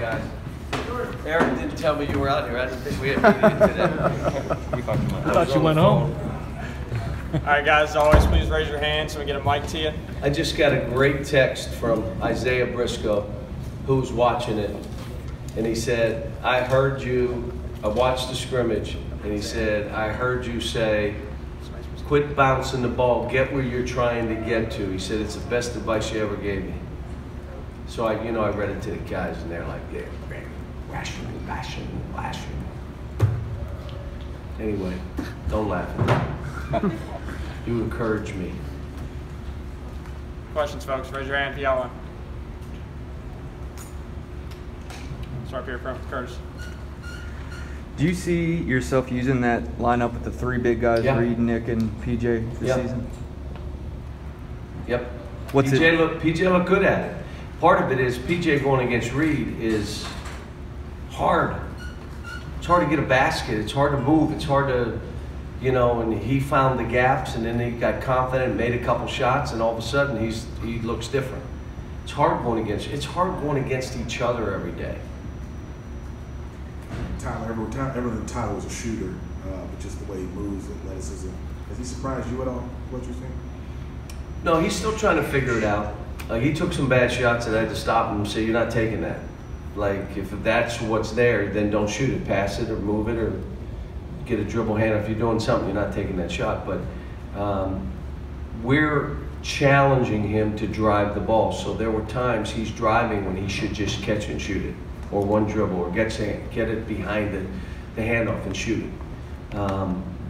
guys. Eric didn't tell me you were out here. I didn't think we had meeting today. I thought you went home. All right, guys, as always, please raise your hand so we get a mic to you. I just got a great text from Isaiah Briscoe, who's watching it. And he said, I heard you, I watched the scrimmage, and he said, I heard you say, quit bouncing the ball, get where you're trying to get to. He said, it's the best advice you ever gave me. So I read it to the guys, and they're like, yeah, ration. Anyway, don't laugh at me. You encourage me. Questions, folks? Raise your hand if you got one. Start up here front with Curtis. Do you see yourself using that lineup with the three big guys, Yeah. Reed, Nick, and PJ this season? Yep. PJ looked good at it. Part of it is PJ going against Reed is hard. It's hard to get a basket. It's hard to move. It's hard to, and he found the gaps, and then he got confident and made a couple shots, and all of a sudden he looks different. It's hard going against each other every day. Tyler was a shooter, but just the way he moves, athleticism. Has he surprised you at all, what you're seeing? No, he's still trying to figure it out. He took some bad shots and I had to stop him and say, you're not taking that. Like, if that's what's there, then don't shoot it. Pass it or move it or get a dribble hand. If you're doing something, you're not taking that shot. But we're challenging him to drive the ball. So there were times he's driving when he should just catch and shoot it, or one dribble, or get it behind the handoff and shoot it.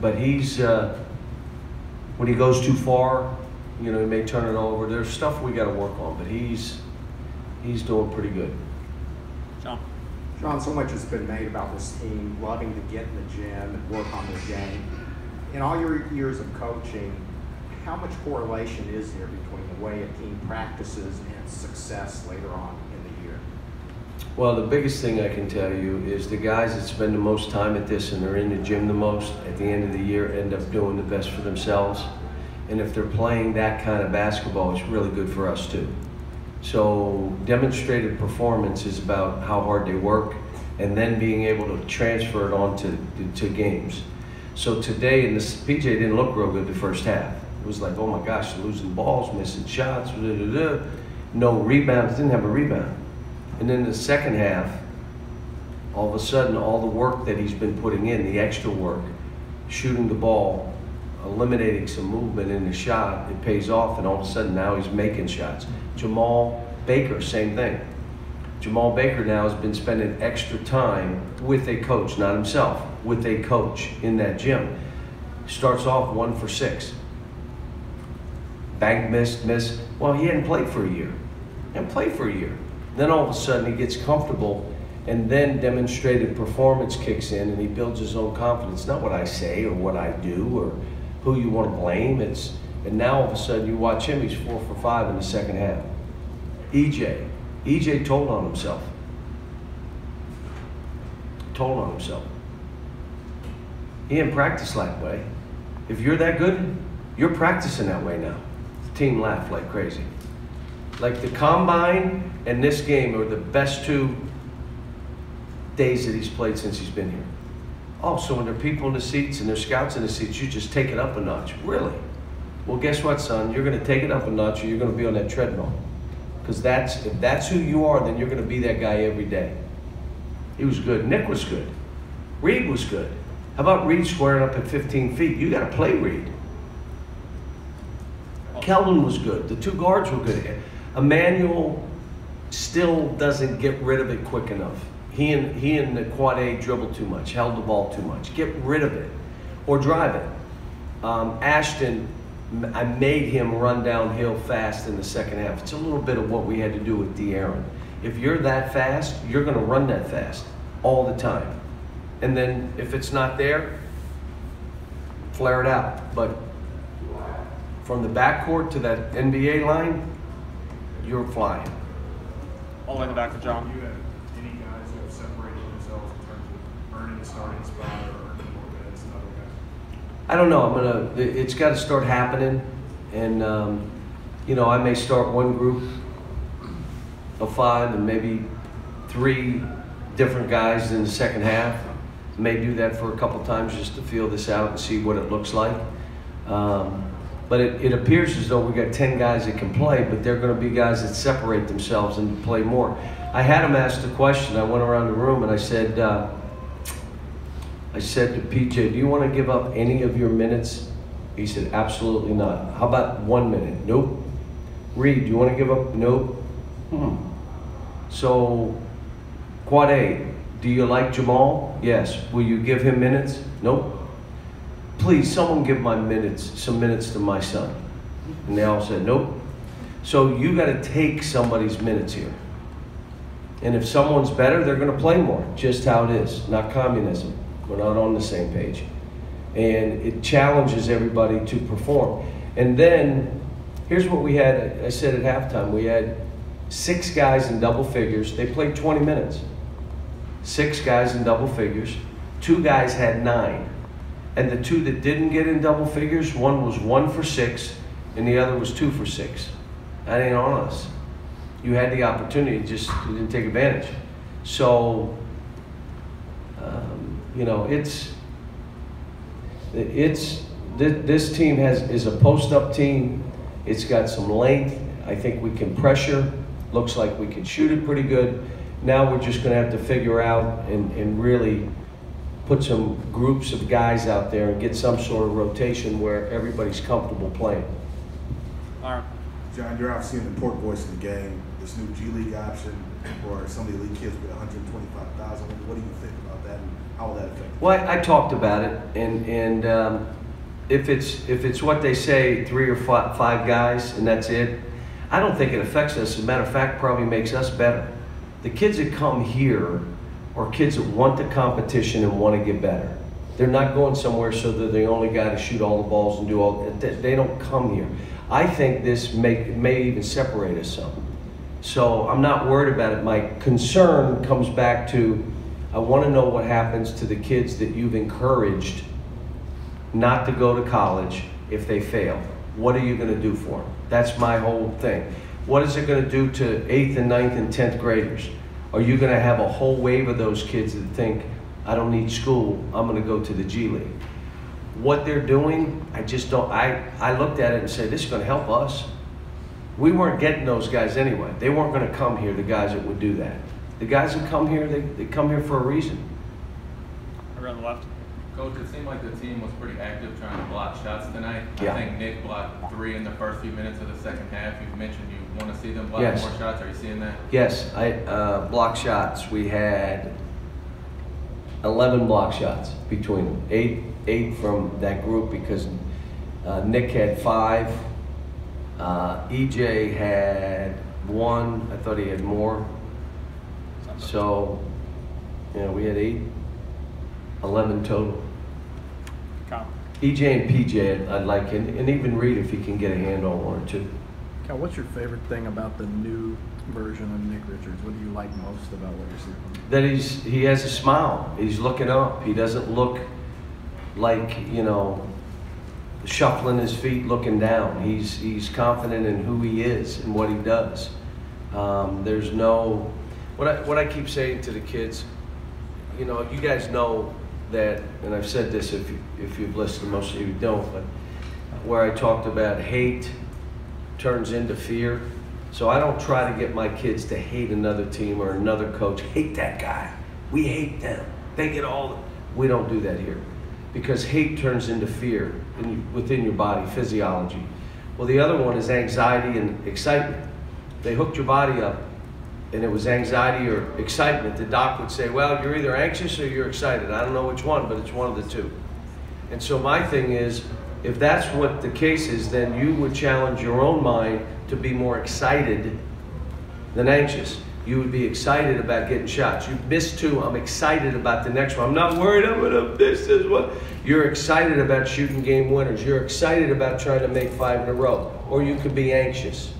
But he's, when he goes too far, he may turn it over. There's stuff we got to work on, but he's doing pretty good. John, so much has been made about this team loving to get in the gym and work on their game. In all your years of coaching, how much correlation is there between the way a team practices and success later on in the year? Well, the biggest thing I can tell you is the guys that spend the most time at this and they're in the gym the most, at the end of the year end up doing the best for themselves. And if they're playing that kind of basketball, it's really good for us too. So demonstrated performance is about how hard they work and then being able to transfer it on to games. So today, PJ didn't look real good the first half. It was like, oh my gosh, losing balls, missing shots, no rebounds, didn't have a rebound. And then the second half, all of a sudden, all the work that he's been putting in, the extra work, shooting the ball, eliminating some movement in the shot, it pays off, and all of a sudden now he's making shots. Jamal Baker, same thing. Jamal Baker now has been spending extra time with a coach, not himself, with a coach in that gym. Starts off 1 for 6. Bang, miss. Well, he hadn't played for a year. Then all of a sudden he gets comfortable, and then demonstrated performance kicks in, and he builds his own confidence. Not what I say or what I do or who you want to blame. And now all of a sudden you watch him, he's 4 for 5 in the second half. EJ told on himself. He didn't practice that way. If you're that good, you're practicing that way now. The team laughed like crazy. Like the combine and this game are the best 2 days that he's played since he's been here. Oh, so when there are people in the seats and there's scouts in the seats, you just take it up a notch. Really? Well, guess what, son? You're going to take it up a notch, or you're going to be on that treadmill. Because if that's who you are, then you're going to be that guy every day. He was good. Nick was good. Reed was good. How about Reed squaring up at 15 feet? You got to play Reed. Keldon was good. The 2 guards were good. Emmanuel still doesn't get rid of it quick enough. He and the quad A dribbled too much, held the ball too much. Get rid of it or drive it. Ashton, I made him run downhill fast in the second half. It's a little bit of what we had to do with De'Aaron. If you're that fast, you're going to run that fast all the time. And then if it's not there, flare it out. But from the backcourt to that NBA line, you're flying. All the way in the back with John. Do you have any guys who have separated themselves in terms of earning a starting spot or earning more minutes than other guys? I don't know. It's got to start happening, and I may start one group of 5, and maybe 3 different guys in the second half. May do that for a couple times just to feel this out and see what it looks like. But it appears as though we got 10 guys that can play, but they're going to be guys that separate themselves and play more. I had him ask the question. I went around the room and I said to PJ, do you want to give up any of your minutes? He said, absolutely not. How about 1 minute? Nope. Reed, do you want to give up? Nope. So, Quad A, do you like Jamal? Yes. Will you give him minutes? Nope. Please, someone give some minutes to my son. And they all said, nope. So you got to take somebody's minutes here. And if someone's better, they're going to play more. Just how it is. Not communism. We're not on the same page. And it challenges everybody to perform. And then, here's what we had. I said at halftime, we had 6 guys in double figures. They played 20 minutes. 6 guys in double figures. 2 guys had 9. And the 2 that didn't get in double figures, one was 1 for 6, and the other was 2 for 6. That ain't on us. You had the opportunity, just you didn't take advantage. So, you know, this team is a post-up team. It's got some length. I think we can pressure. Looks like we can shoot it pretty good. Now we're just going to have to figure out and really put some groups of guys out there and get some sort of rotation where everybody's comfortable playing. Aaron. John, you're obviously an important voice in the game. This new G League option, or some of the elite kids with 125,000. What do you think about that, and how will that affect? Well, I talked about it, and if it's what they say, 3 or 5 guys, and that's it, I don't think it affects us. As a matter of fact, probably makes us better. The kids that come here are kids that want the competition and want to get better. They're not going somewhere so they're the only guy to shoot all the balls and do all. They don't come here. I think this may even separate us some. So I'm not worried about it. My concern comes back to, I want to know what happens to the kids that you've encouraged not to go to college if they fail. What are you going to do for them? That's my whole thing. What is it going to do to 8th and 9th and 10th graders? Are you going to have a whole wave of those kids that think, I don't need school, I'm going to go to the G League? What they're doing, I just don't, I looked at it and said, this is going to help us. We weren't getting those guys anyway. They weren't going to come here, the guys that would do that. The guys that come here, they come here for a reason. Around the left. Coach, it seemed like the team was pretty active trying to block shots tonight. Yeah. I think Nick blocked 3 in the first few minutes of the second half. You've mentioned you want to see them block Yes. more shots. Are you seeing that? Yes, block shots. We had 11 block shots between them. 8 from that group because Nick had 5. EJ had 1. I thought he had more. So, we had 11 total. EJ and PJ, I'd like, and even Reed if he can get a hand on 1 or 2. Cal, what's your favorite thing about the new version of Nick Richards? What do you like most about what you're seeing? That he has a smile. He's looking up. He doesn't look like, shuffling his feet looking down. He's confident in who he is and what he does. There's no, what I keep saying to the kids, you guys know that, and I've said this if you've listened, most of you don't, but where I talked about hate turns into fear. So I don't try to get my kids to hate another team or another coach. Hate that guy. We hate them. They get all. We don't do that here, because hate turns into fear within your body, physiology. Well, the other one is anxiety and excitement. They hooked your body up, and it was anxiety or excitement. The doc would say, well, you're either anxious or you're excited. I don't know which one, but it's one of the two. And so my thing is, if that's what the case is, then you would challenge your own mind to be more excited than anxious. You would be excited about getting shots. You've missed 2, I'm excited about the next one. I'm not worried I'm gonna miss this one. You're excited about shooting game winners. You're excited about trying to make 5 in a row. Or you could be anxious.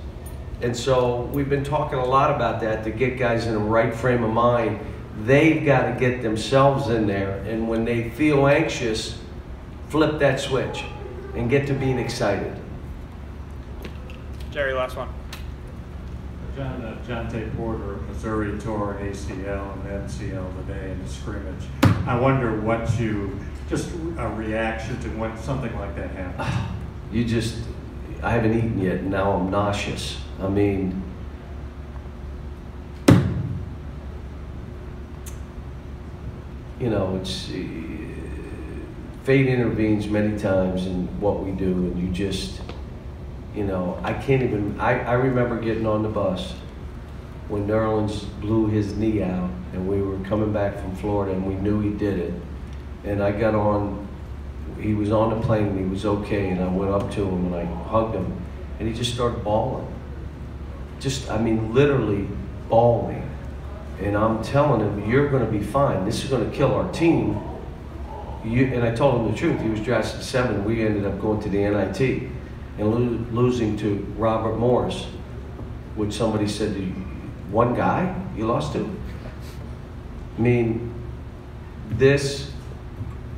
And so we've been talking a lot about that to get guys in the right frame of mind. They've got to get themselves in there, and when they feel anxious, flip that switch and get to being excited. Jerry, last one. Jonte Porter of Missouri tore an ACL and MCL today in the scrimmage. I wonder what just a reaction to when something like that happens. I haven't eaten yet, and now I'm nauseous. I mean, you know, it's fate intervenes many times in what we do, and you just, you know, I can't even. I remember getting on the bus when Nerlens blew his knee out, and we were coming back from Florida, and we knew he did it. And I got on. He was on the plane, and he was okay, and I went up to him and I hugged him, and he just started bawling. I mean, literally bawling. And I'm telling him, you're going to be fine. This is going to kill our team. And I told him the truth. He was drafted 7. We ended up going to the NIT and losing to Robert Morris, which somebody said, one guy you lost to? I mean,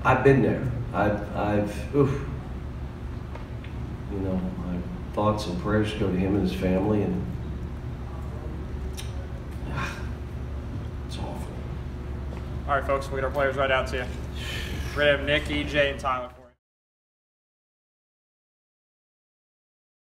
I've been there. You know, my thoughts and prayers go to him and his family, and it's awful. All right, folks, we'll get our players right out to you. We're going to have Nick, EJ, and Tyler.